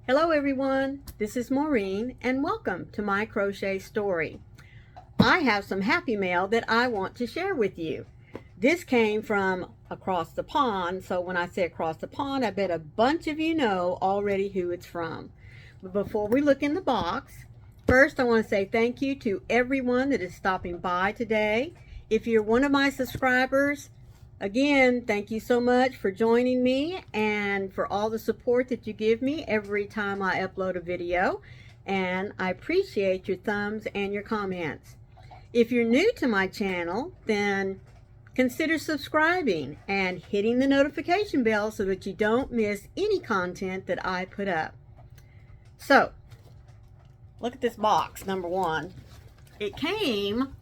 Hello everyone, this is Maureen and welcome to my crochet story. I have some happy mail that I want to share with you. This came from across the pond, so when I say across the pond, I bet a bunch of you know already who it's from. But before we look in the box, first I want to say thank you to everyone that is stopping by today. If you're one of my subscribers, again, thank you so much for joining me and for all the support that you give me every time I upload a video. And I appreciate your thumbs and your comments. If you're new to my channel, then consider subscribing and hitting the notification bell so that you don't miss any content that I put up. So, look at this box, number one. It came,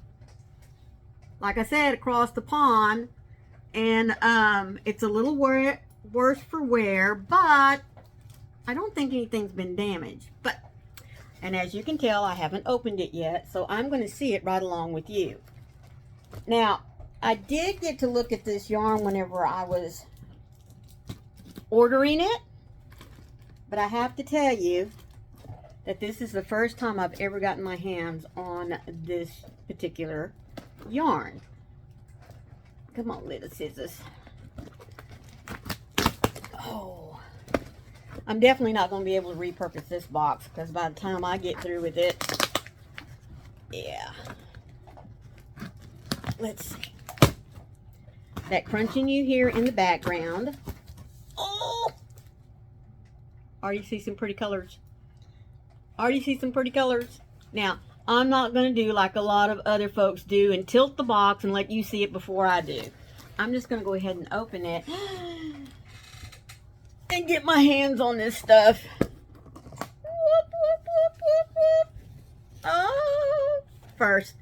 like I said, across the pond. And it's a little worse for wear, but I don't think anything's been damaged. And as you can tell, I haven't opened it yet, so I'm going to see it right along with you. Now, I did get to look at this yarn whenever I was ordering it, but I have to tell you that this is the first time I've ever gotten my hands on this particular yarn. Come on, little scissors. Oh, I'm definitely not going to be able to repurpose this box because by the time I get through with it, yeah. Let's see. That crunching you hear in the background. Oh! Already see some pretty colors. Already see some pretty colors. Now, I'm not going to do like a lot of other folks do and tilt the box and let you see it before I do. I'm just going to go ahead and open it and get my hands on this stuff. Oh, first,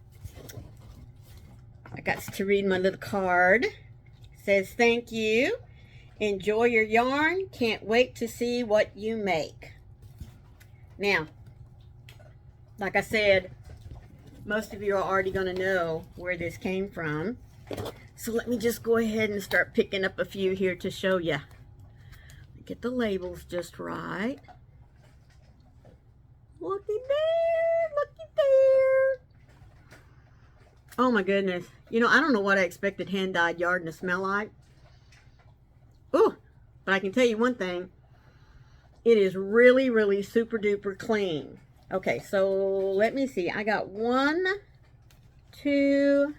I got to read my little card. It says, thank you. Enjoy your yarn. Can't wait to see what you make. Now, like I said, most of you are already going to know where this came from. So let me just go ahead and start picking up a few here to show you. Get the labels just right. Looky there, looky there. Oh my goodness. You know, I don't know what I expected hand-dyed yarn to smell like. Ooh, but I can tell you one thing. It is really, really super duper clean. Okay, so let me see. I got 1, 2,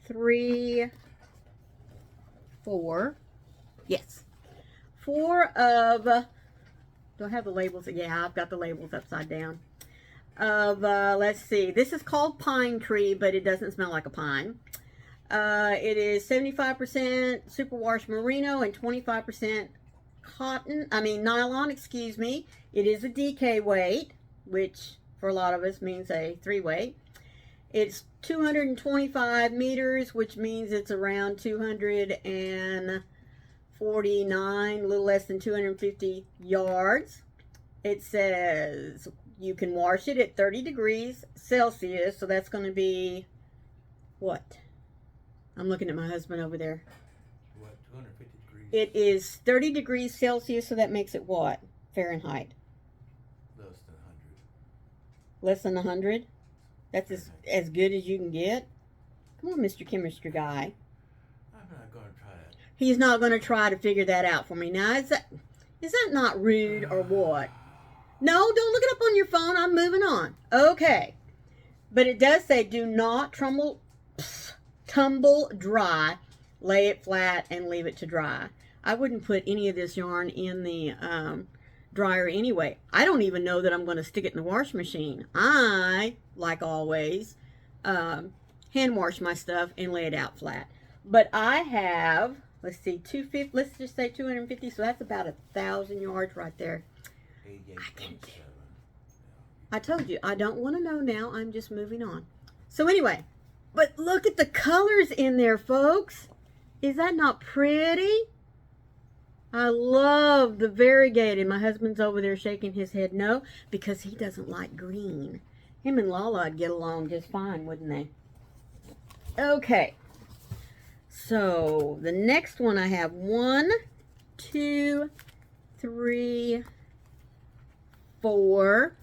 3, 4. Yes. 4 of, do I have the labels? Yeah, I've got the labels upside down. Of, let's see. This is called Pine Tree, but it doesn't smell like a pine. It is 75% superwash merino and 25% nylon, excuse me. It is a DK weight, which for a lot of us means a 3-weight. It's 225 meters, which means it's around 249, a little less than 250 yards. It says you can wash it at 30 degrees Celsius, so that's going to be, what? I'm looking at my husband over there. What, 250 degrees? It is 30 degrees Celsius, so that makes it what? Fahrenheit? Less than 100. Less than 100? That's as good as you can get? Come on, Mr. Chemistry Guy. I'm not going to try that. He's not going to try to figure that out for me. Now, is that not rude or what? No, don't look it up on your phone. I'm moving on. Okay. But it does say do not tumble dry. Lay it flat and leave it to dry. I wouldn't put any of this yarn in the dryer anyway. I don't even know that I'm going to stick it in the washing machine. I, like always, hand wash my stuff and lay it out flat. But I have, let's see, 250, let's just say 250, so that's about 1,000 yards right there. I told you, I don't want to know now. I'm just moving on. So anyway, but look at the colors in there, folks. Is that not pretty? I love the variegated. My husband's over there shaking his head no, because he doesn't like green. Him and Lala would get along just fine, wouldn't they? Okay. So the next one I have 1, 2, 3, 4.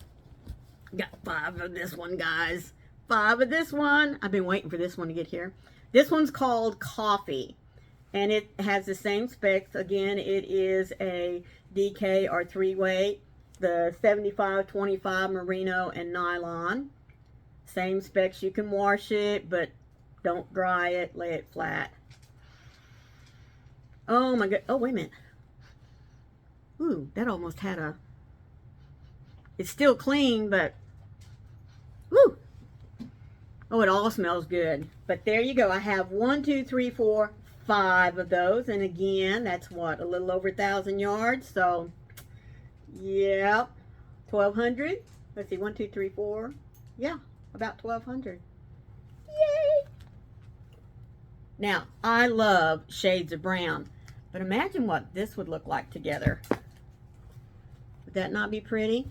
Got 5 of this one, guys. 5 of this one. I've been waiting for this one to get here. This one's called Coffee, and it has the same specs. Again, it is a DK or 3-weight, the 75-25 merino and nylon. Same specs. You can wash it, but don't dry it. Lay it flat. Oh my god. Oh, wait a minute. Ooh, that almost had a... It's still clean, but... Woo! Oh, it all smells good. But there you go. I have 1, 2, 3, 4, 5 of those. And again, that's what? A little over 1,000 yards. So, yep. 1,200. Let's see. 1, 2, 3, 4. Yeah, about 1,200. Yay! Now, I love shades of brown. But imagine what this would look like together. Would that not be pretty?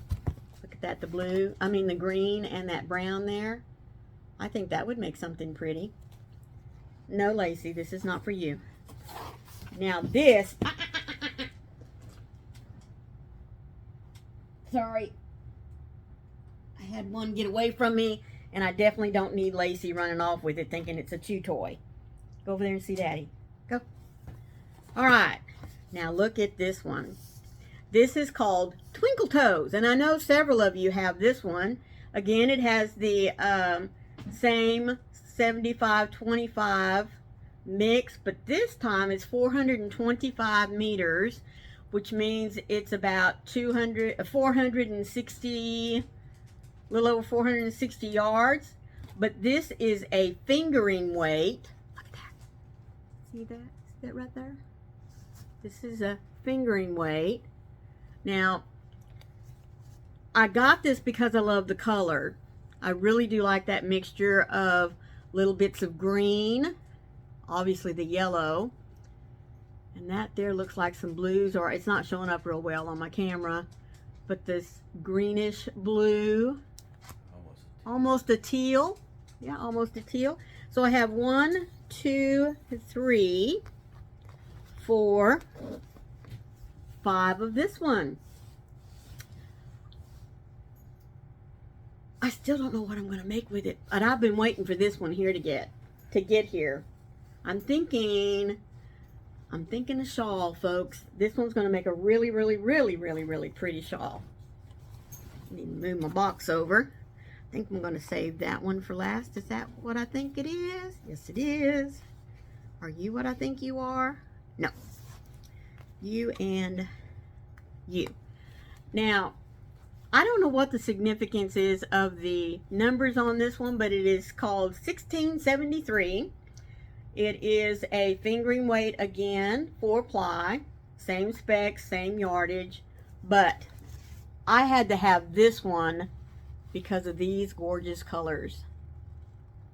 Look at that, the blue. I mean, the green and that brown there. I think that would make something pretty. No, Lacey, this is not for you. Now this... Sorry. I had one get away from me, and I definitely don't need Lacey running off with it thinking it's a chew toy. Go over there and see Daddy. Go. All right. Now look at this one. This is called Twinkle Toes, and I know several of you have this one. Again, it has the same 75-25 mix, but this time it's 425 meters, which means it's about 460, a little over 460 yards. But this is a fingering weight. Look at that. See that? See that right there? This is a fingering weight. Now, I got this because I love the color. I really do like that mixture of little bits of green, obviously the yellow, and that there looks like some blues, or it's not showing up real well on my camera, but this greenish blue, almost a teal. Yeah, almost a teal. So I have 1, 2, 3, 4, 5 of this one. I still don't know what I'm going to make with it, but I've been waiting for this one here to get here. I'm thinking a shawl, folks. This one's going to make a really, really, really, really, really pretty shawl. I need to move my box over. I think I'm going to save that one for last. Is that what I think it is? Yes, it is. Are you what I think you are? No. You and you. Now, I don't know what the significance is of the numbers on this one, but it is called 1673. It is a fingering weight again, 4-ply, same specs, same yardage, but I had to have this one because of these gorgeous colors.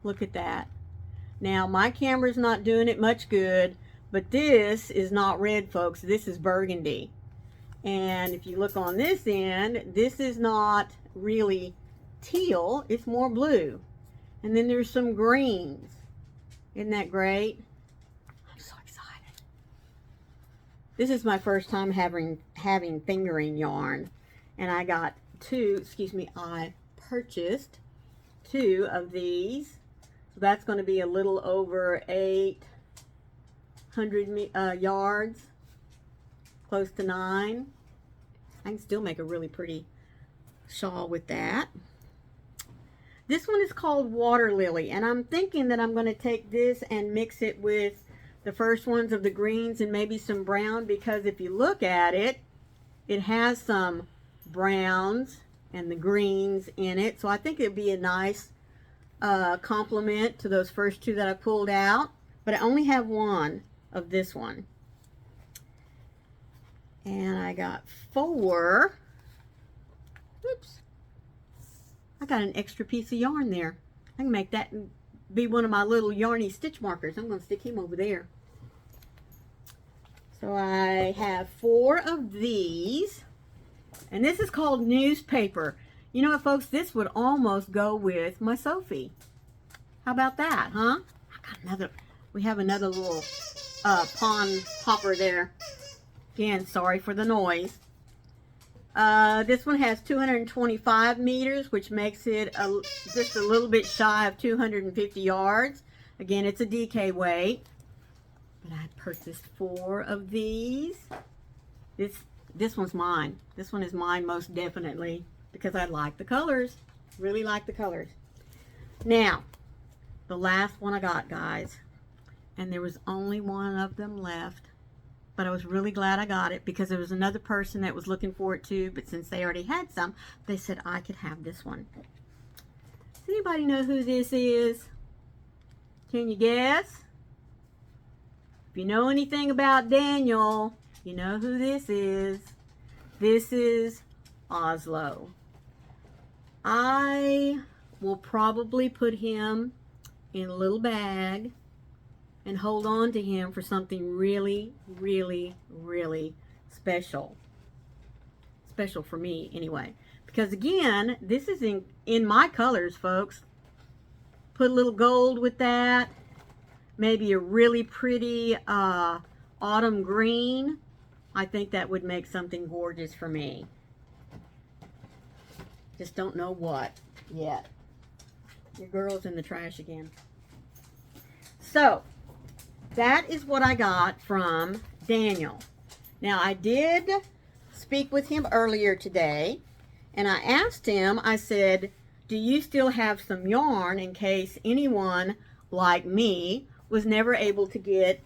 Look at that. Now, my camera's not doing it much good, but this is not red, folks. This is burgundy. And if you look on this end, this is not really teal, it's more blue. And then there's some greens. Isn't that great? I'm so excited. This is my first time having fingering yarn. And I got I purchased 2 of these. So that's going to be a little over 800 yards. Close to 9. I can still make a really pretty shawl with that. This one is called Water Lily, and I'm thinking that I'm going to take this and mix it with the first ones of the greens and maybe some brown, because if you look at it, it has some browns and the greens in it. So I think it'd be a nice complement to those first 2 that I pulled out. But I only have 1 of this one. And I got 4. Oops. I got an extra piece of yarn there. I can make that be one of my little yarny stitch markers. I'm going to stick him over there. So I have 4 of these. And this is called Newspaper. You know what, folks? This would almost go with my Sophie. How about that, huh? I got another. We have another little pond popper there. Again, sorry for the noise. This one has 225 meters, which makes it just a little bit shy of 250 yards. Again, it's a DK weight. But I purchased 4 of these. This one's mine. This one is mine most definitely because I like the colors. Really like the colors. Now, the last one I got, guys. And there was only one of them left. But I was really glad I got it because there was another person that was looking for it too. But since they already had some, they said I could have this one. Does anybody know who this is? Can you guess? If you know anything about Daniel, you know who this is. This is Oslo. I will probably put him in a little bag and hold on to him for something really, really, really special. Special for me, anyway. Because again, this is in my colors, folks. Put a little gold with that. Maybe a really pretty autumn green. I think that would make something gorgeous for me. Just don't know what yet. Your girl's in the trash again. So, that is what I got from Daniel. Now, I did speak with him earlier today, and I asked him, I said, do you still have some yarn in case anyone like me was never able to get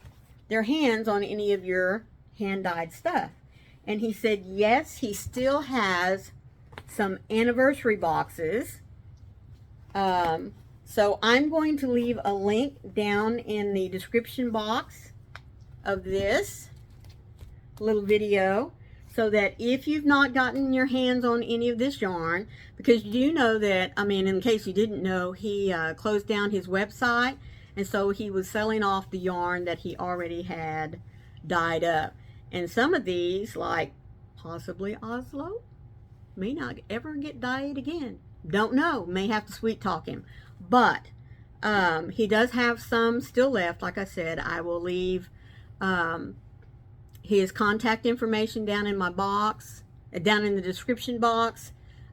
their hands on any of your hand-dyed stuff? And he said, yes, he still has some anniversary boxes. So I'm going to leave a link down in the description box of this little video so that if you've not gotten your hands on any of this yarn, because you do know that, I mean, in case you didn't know, he closed down his website, and so he was selling off the yarn that he already had dyed up. And some of these, like possibly Oslo, may not ever get dyed again. Don't know. May have to sweet talk him. But he does have some still left. Like I said, I will leave his contact information down in my box, down in the description box.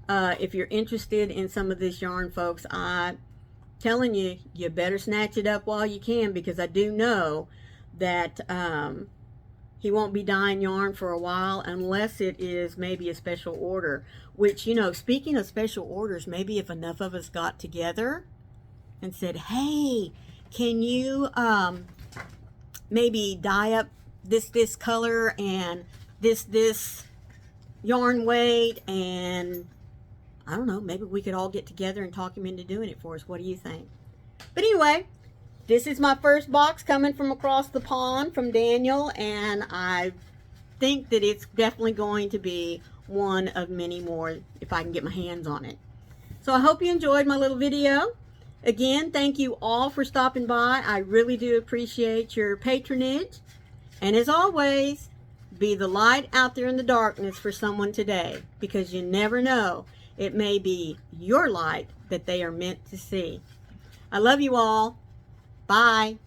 If you're interested in some of this yarn, folks, I'm telling you, you better snatch it up while you can, because I do know that he won't be dyeing yarn for a while unless it is maybe a special order. Which, you know, speaking of special orders, maybe if enough of us got together and said, hey, can you maybe dye up this color and this yarn weight, and I don't know, maybe we could all get together and talk him into doing it for us. What do you think? But anyway, this is my first box coming from across the pond from Daniel, and I think that it's definitely going to be one of many more if I can get my hands on it. So I hope you enjoyed my little video. Again, thank you all for stopping by. I really do appreciate your patronage. And as always, be the light out there in the darkness for someone today, because you never know. It may be your light that they are meant to see. I love you all. Bye.